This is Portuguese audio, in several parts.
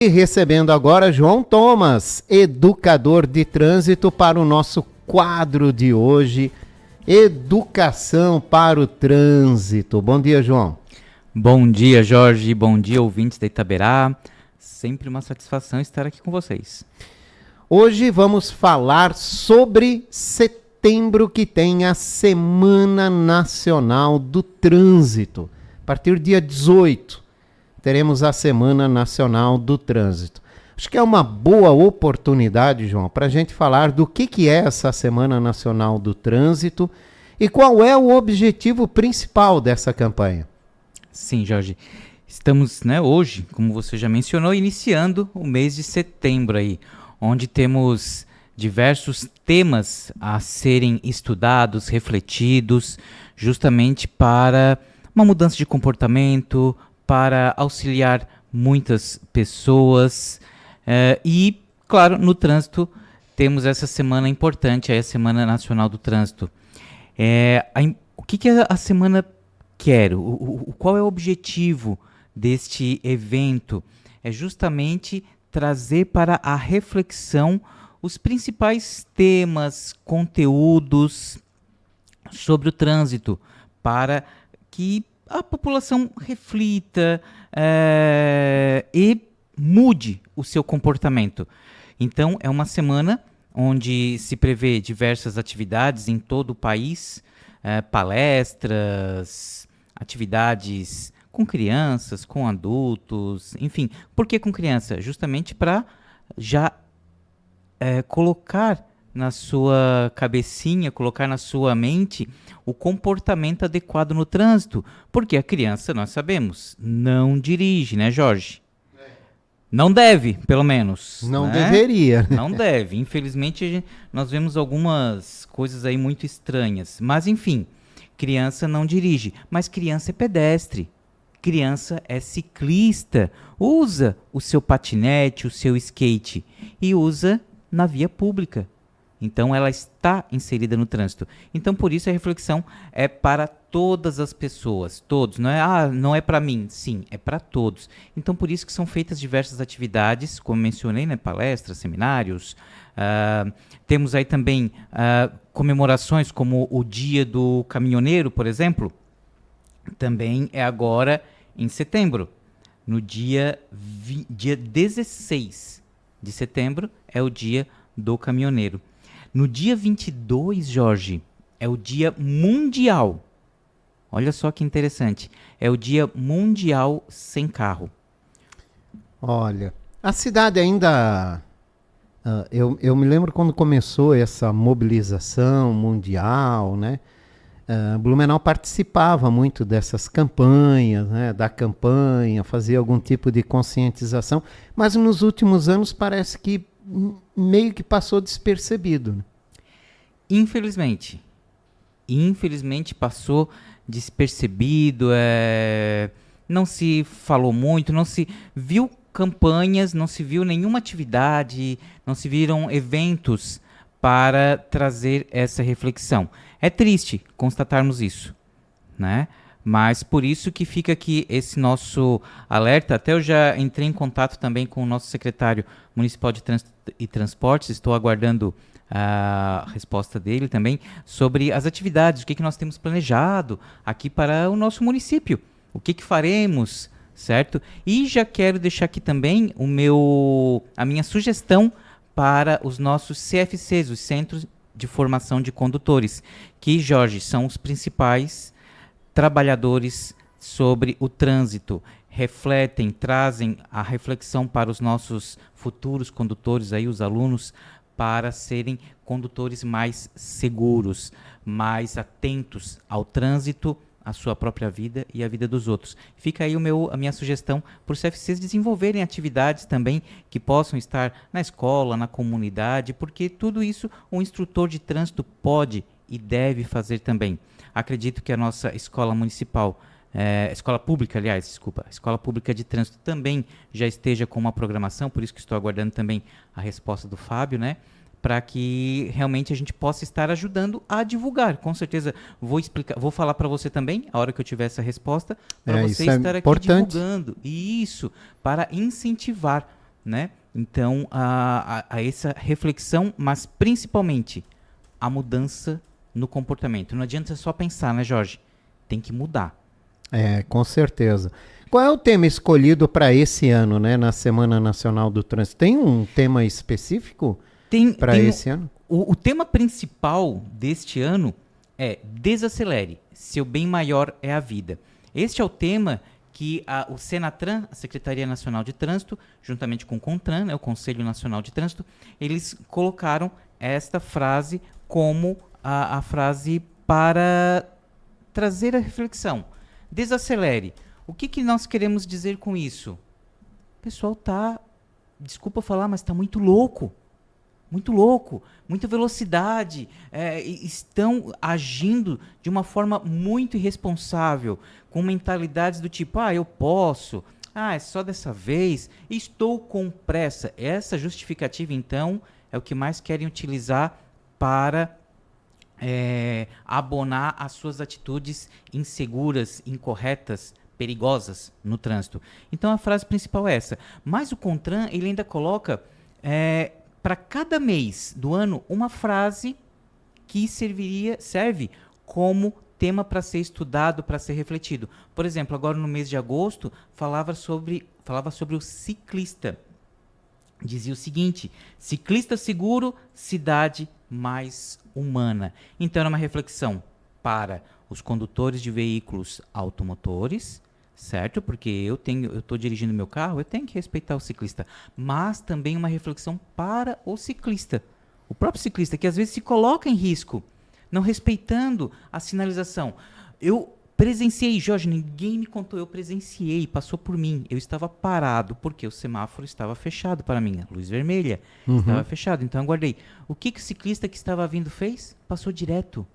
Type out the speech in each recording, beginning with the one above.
E recebendo agora João Thomas, educador de trânsito, para o nosso quadro de hoje, Educação para o Trânsito. Bom dia, João. Bom dia, Jorge. Bom dia, ouvintes da Itaberá. Sempre uma satisfação estar aqui com vocês. Hoje vamos falar sobre setembro, que tem a Semana Nacional do Trânsito. A partir do dia 18, teremos a Semana Nacional do Trânsito. Acho que é uma boa oportunidade, João, para a gente falar do que é essa Semana Nacional do Trânsito e qual é o objetivo principal dessa campanha. Sim, Jorge. Estamos, hoje, como você já mencionou, iniciando o mês de setembro aí, onde temos diversos temas a serem estudados, refletidos, justamente para uma mudança de comportamento, para auxiliar muitas pessoas e, claro, no trânsito temos essa semana importante, a Semana Nacional do Trânsito. O que a semana quer? Qual é o objetivo deste evento? É justamente trazer para a reflexão os principais temas, conteúdos sobre o trânsito, para que a população reflita e mude o seu comportamento. Então, é uma semana onde se prevê diversas atividades em todo o país, palestras, atividades com crianças, com adultos, enfim. Por que com criança? Justamente para já colocar na sua cabecinha, colocar na sua mente o comportamento adequado no trânsito. Porque a criança, nós sabemos, não dirige, né, Jorge? Não deve, pelo menos. Não deveria. Não deve. Infelizmente, nós vemos algumas coisas aí muito estranhas. Mas, enfim, criança não dirige. Mas criança é pedestre. Criança é ciclista. Usa o seu patinete, o seu skate. E usa na via pública. Então, ela está inserida no trânsito. Então, por isso, a reflexão é para todas as pessoas, todos. Não é para mim. Sim, é para todos. Então, por isso que são feitas diversas atividades, como mencionei, palestras, seminários. Temos aí também comemorações, como o Dia do Caminhoneiro, por exemplo. Também é agora em setembro. No dia 16 de setembro é o Dia do Caminhoneiro. No dia 22, Jorge, é o Dia Mundial. Olha só que interessante. É o Dia Mundial Sem Carro. Olha, a cidade ainda... eu me lembro quando começou essa mobilização mundial, né? Blumenau participava muito dessas campanhas, né? Da campanha, fazia algum tipo de conscientização, mas nos últimos anos parece que meio que passou despercebido. Né? Infelizmente passou despercebido, não se falou muito, não se viu campanhas, não se viu nenhuma atividade, não se viram eventos para trazer essa reflexão. É triste constatarmos isso, né? Mas por isso que fica aqui esse nosso alerta. Até eu já entrei em contato também com o nosso secretário municipal de Trânsito e Transportes, estou aguardando a resposta dele também sobre as atividades, o que nós temos planejado aqui para o nosso município, o que faremos, certo? E já quero deixar aqui também a minha sugestão para os nossos CFCs, os Centros de Formação de Condutores, que, Jorge, são os principais trabalhadores sobre o trânsito, refletem, trazem a reflexão para os nossos futuros condutores, aí, os alunos, para serem condutores mais seguros, mais atentos ao trânsito, à sua própria vida e à vida dos outros. Fica aí a minha sugestão para os CFCs desenvolverem atividades também que possam estar na escola, na comunidade, porque tudo isso um instrutor de trânsito pode e deve fazer também. Acredito que a nossa escola municipal, escola pública, aliás, desculpa, a escola pública de trânsito também já esteja com uma programação, por isso que estou aguardando também a resposta do Fábio, né? Para que realmente a gente possa estar ajudando a divulgar. Com certeza vou falar para você também, a hora que eu tiver essa resposta, para você estar aqui divulgando. Isso, para incentivar né? Então, a essa reflexão, mas principalmente a mudança no comportamento. Não adianta só pensar, né, Jorge? Tem que mudar. Com certeza. Qual é o tema escolhido para esse ano, né, na Semana Nacional do Trânsito? Tem um tema específico para esse ano? O tema principal deste ano é desacelere, seu bem maior é a vida. Este é o tema que o Senatran, a Secretaria Nacional de Trânsito, juntamente com o CONTRAN, né, o Conselho Nacional de Trânsito, eles colocaram esta frase como a frase para trazer a reflexão. Desacelere. O que nós queremos dizer com isso? O pessoal desculpa falar, mas está muito louco. Muito louco, muita velocidade, estão agindo de uma forma muito irresponsável, com mentalidades do tipo, eu posso, é só dessa vez, estou com pressa. Essa justificativa, então, é o que mais querem utilizar para abonar as suas atitudes inseguras, incorretas, perigosas no trânsito. Então, a frase principal é essa. Mas o CONTRAN, ele ainda coloca... para cada mês do ano, uma frase que serve como tema para ser estudado, para ser refletido. Por exemplo, agora no mês de agosto, falava sobre o ciclista. Dizia o seguinte: ciclista seguro, cidade mais humana. Então, era uma reflexão para os condutores de veículos automotores, certo? Porque eu estou dirigindo meu carro, eu tenho que respeitar o ciclista. Mas também uma reflexão para o ciclista. O próprio ciclista, que às vezes se coloca em risco, não respeitando a sinalização. Eu presenciei, Jorge, ninguém me contou, eu presenciei, passou por mim. Eu estava parado, porque o semáforo estava fechado para mim, a luz vermelha estava fechado. Então eu aguardei. O que o ciclista que estava vindo fez? Passou direto.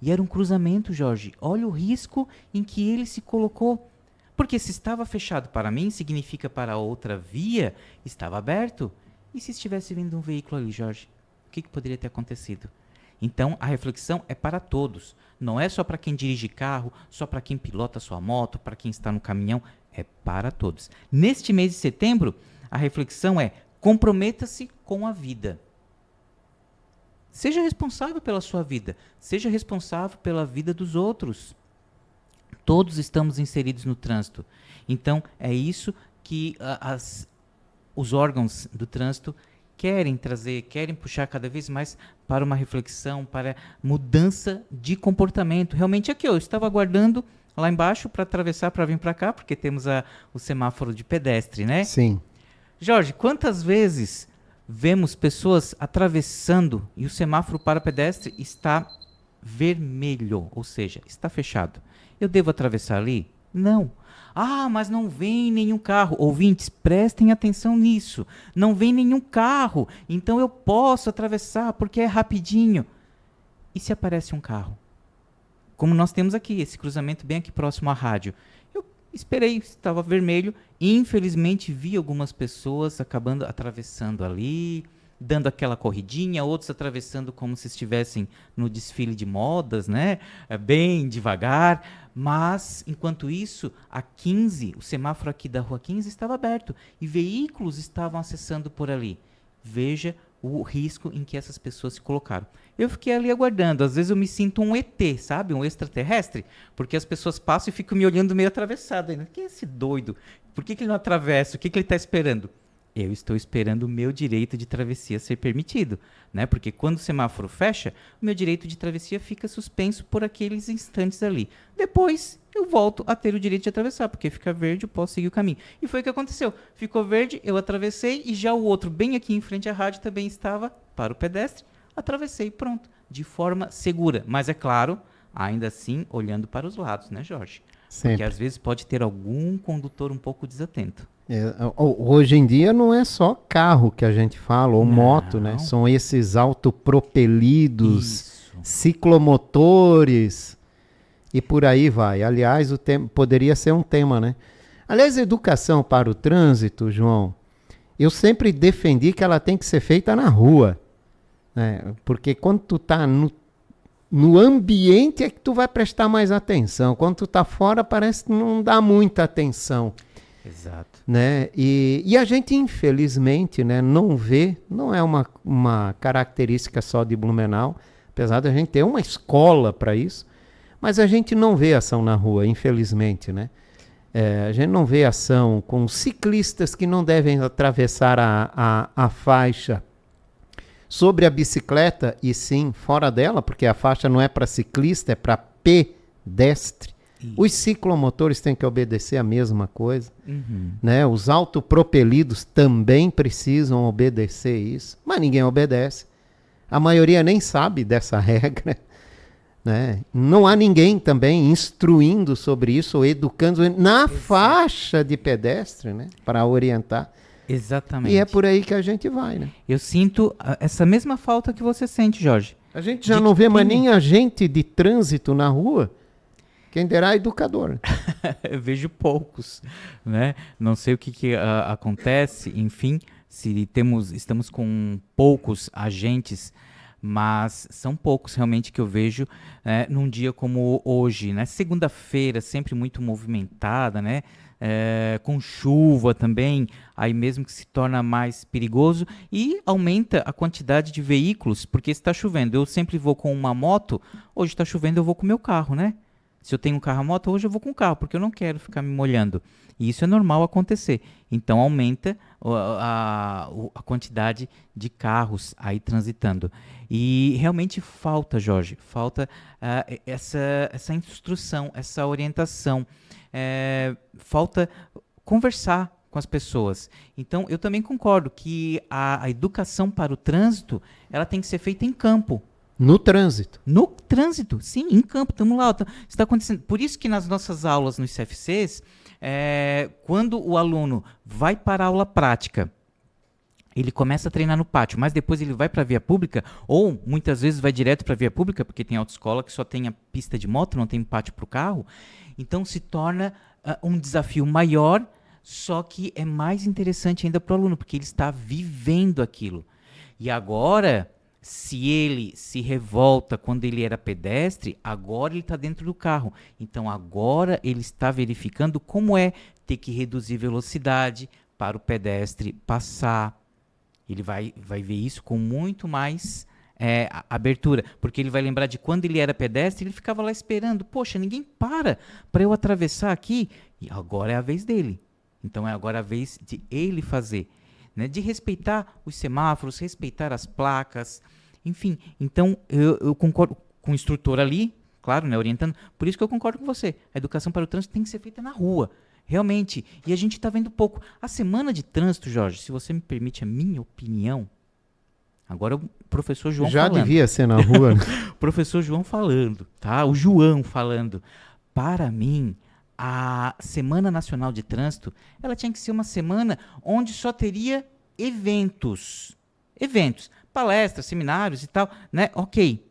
E era um cruzamento, Jorge. Olha o risco em que ele se colocou. Porque se estava fechado para mim, significa para outra via, estava aberto. E se estivesse vindo um veículo ali, Jorge? O que poderia ter acontecido? Então, a reflexão é para todos. Não é só para quem dirige carro, só para quem pilota sua moto, para quem está no caminhão. É para todos. Neste mês de setembro, a reflexão é: comprometa-se com a vida. Seja responsável pela sua vida. Seja responsável pela vida dos outros. Todos estamos inseridos no trânsito. Então, é isso que os órgãos do trânsito querem trazer, querem puxar cada vez mais para uma reflexão, para mudança de comportamento. Realmente aqui, eu estava aguardando lá embaixo para atravessar, para vir para cá, porque temos o semáforo de pedestre, né? Sim. Jorge, quantas vezes vemos pessoas atravessando e o semáforo para pedestre está vermelho, ou seja, está fechado. Eu devo atravessar ali? Não. Mas não vem nenhum carro. Ouvintes, prestem atenção nisso. Não vem nenhum carro, então eu posso atravessar porque é rapidinho. E se aparece um carro? Como nós temos aqui, esse cruzamento bem aqui próximo à rádio. Eu esperei, estava vermelho. E infelizmente vi algumas pessoas acabando atravessando ali, dando aquela corridinha, outros atravessando como se estivessem no desfile de modas, né? Bem devagar. Mas, enquanto isso, a 15, o semáforo aqui da rua 15 estava aberto e veículos estavam acessando por ali. Veja o risco em que essas pessoas se colocaram. Eu fiquei ali aguardando. Às vezes eu me sinto um ET, sabe? Um extraterrestre, porque as pessoas passam e ficam me olhando meio atravessado ainda. Quem é esse doido? Por que ele não atravessa? O que ele está esperando? Eu estou esperando o meu direito de travessia ser permitido, né? Porque quando o semáforo fecha, o meu direito de travessia fica suspenso por aqueles instantes ali. Depois, eu volto a ter o direito de atravessar, porque fica verde, eu posso seguir o caminho. E foi o que aconteceu. Ficou verde, eu atravessei, e já o outro, bem aqui em frente à rádio, também estava para o pedestre. Atravessei, pronto, de forma segura. Mas é claro, ainda assim, olhando para os lados, né, Jorge? Sempre. Porque às vezes pode ter algum condutor um pouco desatento. Hoje em dia não é só carro que a gente fala, ou moto, né? São esses autopropelidos, ciclomotores e por aí vai. Aliás, o tema poderia ser um tema, né? Aliás, educação para o trânsito, João, eu sempre defendi que ela tem que ser feita na rua, né? Porque quando tu tá no ambiente é que tu vai prestar mais atenção. Quando tu tá fora, parece que não dá muita atenção. Exato. Né? E a gente, infelizmente, né, não vê, não é uma característica só de Blumenau, apesar da gente ter uma escola para isso, mas a gente não vê ação na rua, infelizmente, né? A gente não vê ação com ciclistas que não devem atravessar a faixa sobre a bicicleta, e sim fora dela, porque a faixa não é para ciclista, é para pedestre. Os ciclomotores têm que obedecer a mesma coisa. Né? Os autopropelidos também precisam obedecer isso, mas ninguém obedece. A maioria nem sabe dessa regra. Né? Não há ninguém também instruindo sobre isso ou educando na faixa de pedestre, né? Para orientar. Exatamente. E é por aí que a gente vai, né? Eu sinto essa mesma falta que você sente, Jorge. A gente já não vê mais nem agente de trânsito na rua, quem dirá educador. Eu vejo poucos, né? Não sei o que acontece, enfim, se estamos com poucos agentes, mas são poucos realmente que eu vejo num dia como hoje, né? Segunda-feira, sempre muito movimentada, né? Com chuva também, aí mesmo que se torna mais perigoso e aumenta a quantidade de veículos, porque está chovendo. Eu sempre vou com uma moto, hoje está chovendo, eu vou com o meu carro, né? Se eu tenho um carro a moto, hoje eu vou com o carro, porque eu não quero ficar me molhando. E isso é normal acontecer. Então aumenta a quantidade de carros aí transitando. E realmente falta, Jorge, falta essa instrução, essa orientação. Falta conversar com as pessoas. Então, eu também concordo que a educação para o trânsito, ela tem que ser feita em campo. No trânsito. No trânsito, sim, em campo, estamos lá. Está acontecendo. Por isso que nas nossas aulas nos CFCs, quando o aluno vai para a aula prática, ele começa a treinar no pátio, mas depois ele vai para a via pública, ou muitas vezes vai direto para a via pública, porque tem autoescola que só tem a pista de moto, não tem pátio para o carro. Então se torna um desafio maior, só que é mais interessante ainda para o aluno, porque ele está vivendo aquilo. E agora, se ele se revolta quando ele era pedestre, agora ele está dentro do carro. Então agora ele está verificando como é ter que reduzir velocidade para o pedestre passar. Ele vai ver isso com muito mais abertura, porque ele vai lembrar de quando ele era pedestre, ele ficava lá esperando, poxa, ninguém para eu atravessar aqui, e agora é a vez dele. Então é agora a vez de ele fazer, né? De respeitar os semáforos, respeitar as placas, enfim. Então eu concordo com o instrutor ali, claro, né, orientando, por isso que eu concordo com você, a educação para o trânsito tem que ser feita na rua. Realmente, e a gente está vendo pouco. A semana de trânsito, Jorge, se você me permite a minha opinião, agora o professor João já falando. Já devia ser na rua. Né? Professor João falando, tá? O João falando. Para mim, a Semana Nacional de Trânsito, ela tinha que ser uma semana onde só teria eventos. Eventos, palestras, seminários e tal, né? Ok.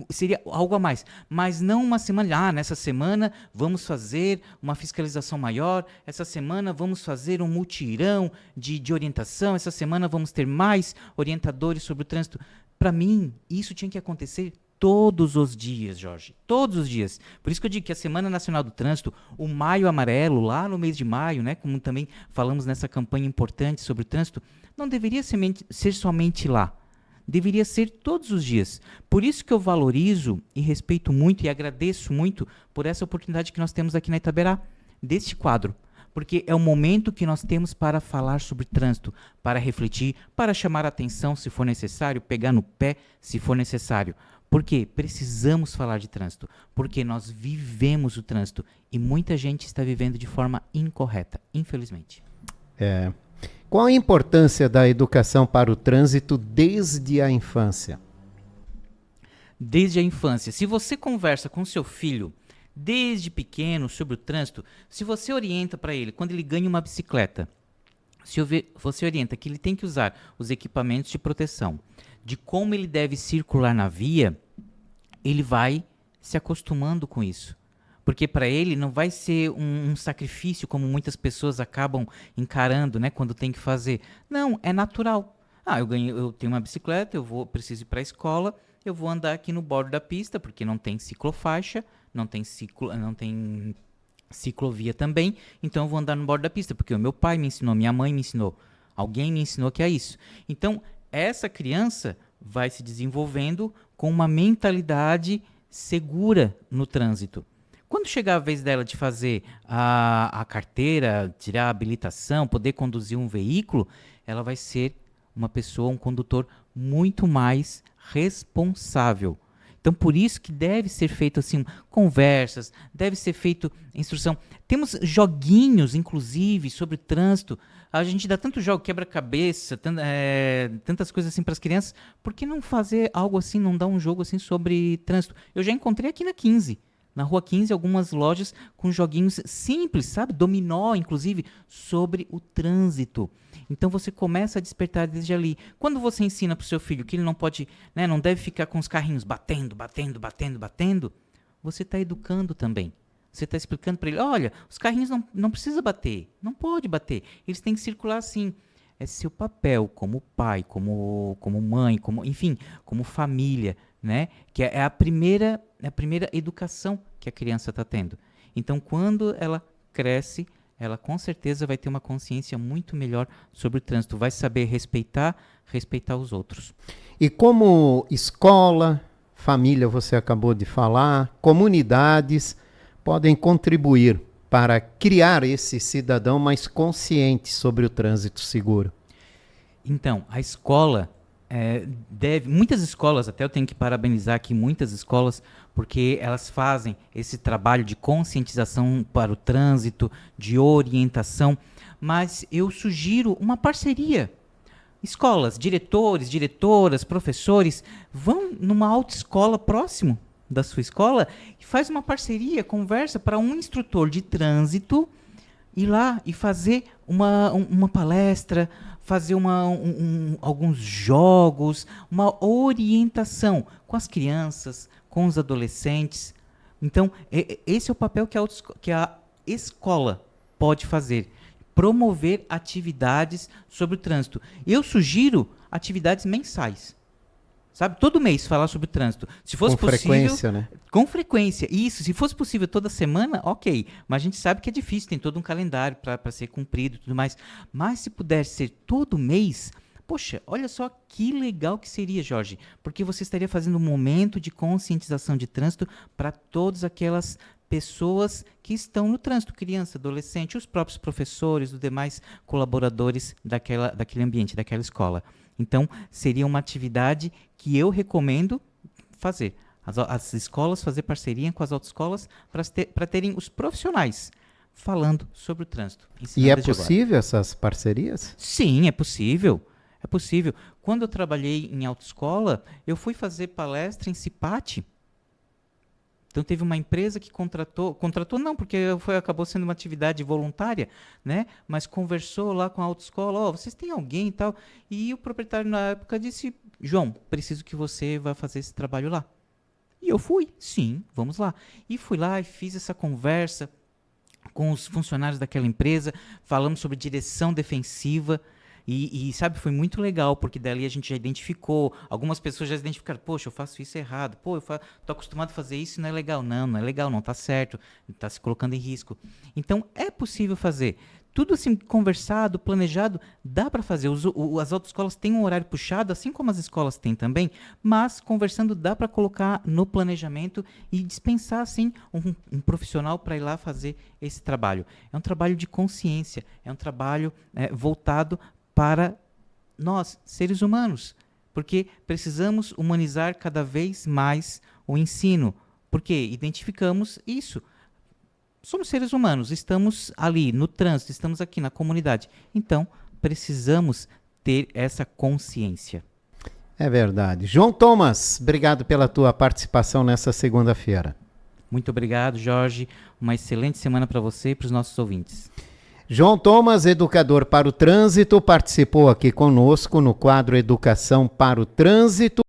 Seria algo a mais, mas não uma semana, nessa semana vamos fazer uma fiscalização maior, essa semana vamos fazer um mutirão de orientação, essa semana vamos ter mais orientadores sobre o trânsito. Para mim, isso tinha que acontecer todos os dias, Jorge, todos os dias. Por isso que eu digo que a Semana Nacional do Trânsito, o Maio Amarelo, lá no mês de maio, né, como também falamos nessa campanha importante sobre o trânsito, não deveria ser somente lá. Deveria ser todos os dias. Por isso que eu valorizo e respeito muito e agradeço muito por essa oportunidade que nós temos aqui na Itaberá, deste quadro. Porque é o momento que nós temos para falar sobre trânsito, para refletir, para chamar a atenção se for necessário, pegar no pé se for necessário. Porque precisamos falar de trânsito, porque nós vivemos o trânsito e muita gente está vivendo de forma incorreta, infelizmente. Qual a importância da educação para o trânsito desde a infância? Desde a infância. Se você conversa com seu filho desde pequeno sobre o trânsito, se você orienta para ele, quando ele ganha uma bicicleta, se você orienta que ele tem que usar os equipamentos de proteção, de como ele deve circular na via, ele vai se acostumando com isso. Porque para ele não vai ser um sacrifício como muitas pessoas acabam encarando, né, quando tem que fazer. Não, é natural. Eu tenho uma bicicleta, preciso ir para a escola, eu vou andar aqui no bordo da pista, porque não tem ciclofaixa, não tem ciclovia também, então eu vou andar no bordo da pista, porque o meu pai me ensinou, minha mãe me ensinou, alguém me ensinou que é isso. Então, essa criança vai se desenvolvendo com uma mentalidade segura no trânsito. Quando chegar a vez dela de fazer a carteira, tirar a habilitação, poder conduzir um veículo, ela vai ser uma pessoa, um condutor muito mais responsável. Então, por isso que deve ser feito assim, conversas, deve ser feito instrução. Temos joguinhos, inclusive, sobre trânsito. A gente dá tanto jogo, quebra-cabeça, tantas coisas assim para as crianças. Por que não fazer algo assim, não dar um jogo assim sobre trânsito? Eu já encontrei aqui na 15. Na Rua 15, algumas lojas com joguinhos simples, sabe? Dominó, inclusive, sobre o trânsito. Então você começa a despertar desde ali. Quando você ensina para o seu filho que ele não pode, né, não deve ficar com os carrinhos batendo, você está educando também. Você está explicando para ele, olha, os carrinhos não precisa bater, não pode bater. Eles têm que circular assim. É seu papel como pai, como mãe, enfim, como família, né? Que é a primeira educação que a criança está tendo. Então, quando ela cresce, ela com certeza vai ter uma consciência muito melhor sobre o trânsito, vai saber respeitar os outros. E como escola, família, você acabou de falar, comunidades podem contribuir para criar esse cidadão mais consciente sobre o trânsito seguro? Então, a escola muitas escolas, até eu tenho que parabenizar aqui muitas escolas, porque elas fazem esse trabalho de conscientização para o trânsito, de orientação, mas eu sugiro uma parceria. Escolas, diretores, diretoras, professores, vão numa autoescola próximo da sua escola e faz uma parceria, conversa para um instrutor de trânsito ir lá e fazer uma palestra, fazer alguns jogos, uma orientação com as crianças, com os adolescentes. Então, esse é o papel que a escola pode fazer, promover atividades sobre o trânsito. Eu sugiro atividades mensais. Sabe, todo mês falar sobre o trânsito. Se fosse com possível, frequência, né? Com frequência, isso. Se fosse possível toda semana, ok. Mas a gente sabe que é difícil, tem todo um calendário para ser cumprido e tudo mais. Mas se puder ser todo mês, poxa, olha só que legal que seria, Jorge. Porque você estaria fazendo um momento de conscientização de trânsito para todas aquelas pessoas que estão no trânsito, criança, adolescente, os próprios professores, os demais colaboradores daquele ambiente, daquela escola. Então, seria uma atividade que eu recomendo fazer. As escolas fazer parceria com as autoescolas para terem os profissionais falando sobre o trânsito. E é possível essas parcerias? Sim, é possível. É possível. Quando eu trabalhei em autoescola, eu fui fazer palestra em Cipati. Então teve uma empresa que contratou não, porque acabou sendo uma atividade voluntária, né? Mas conversou lá com a autoescola, vocês têm alguém e tal? E o proprietário na época disse, João, preciso que você vá fazer esse trabalho lá. E eu fui, sim, vamos lá. E fui lá e fiz essa conversa com os funcionários daquela empresa, falamos sobre direção defensiva. E sabe, foi muito legal, porque dali a gente já identificou, algumas pessoas já identificaram, poxa, eu faço isso errado, pô, tô acostumado a fazer isso e não é legal. Não é legal, não tá certo, tá se colocando em risco. Então, é possível fazer. Tudo assim, conversado, planejado, dá para fazer. As autoescolas têm um horário puxado, assim como as escolas têm também, mas conversando dá para colocar no planejamento e dispensar, assim, um profissional para ir lá fazer esse trabalho. É um trabalho de consciência, é um trabalho voltado para nós, seres humanos, porque precisamos humanizar cada vez mais o ensino, porque identificamos isso. Somos seres humanos, estamos ali no trânsito, estamos aqui na comunidade, então precisamos ter essa consciência. É verdade. João Thomas, obrigado pela tua participação nessa segunda-feira. Muito obrigado, Jorge. Uma excelente semana para você e para os nossos ouvintes. João Thomas, educador para o trânsito, participou aqui conosco no quadro Educação para o Trânsito.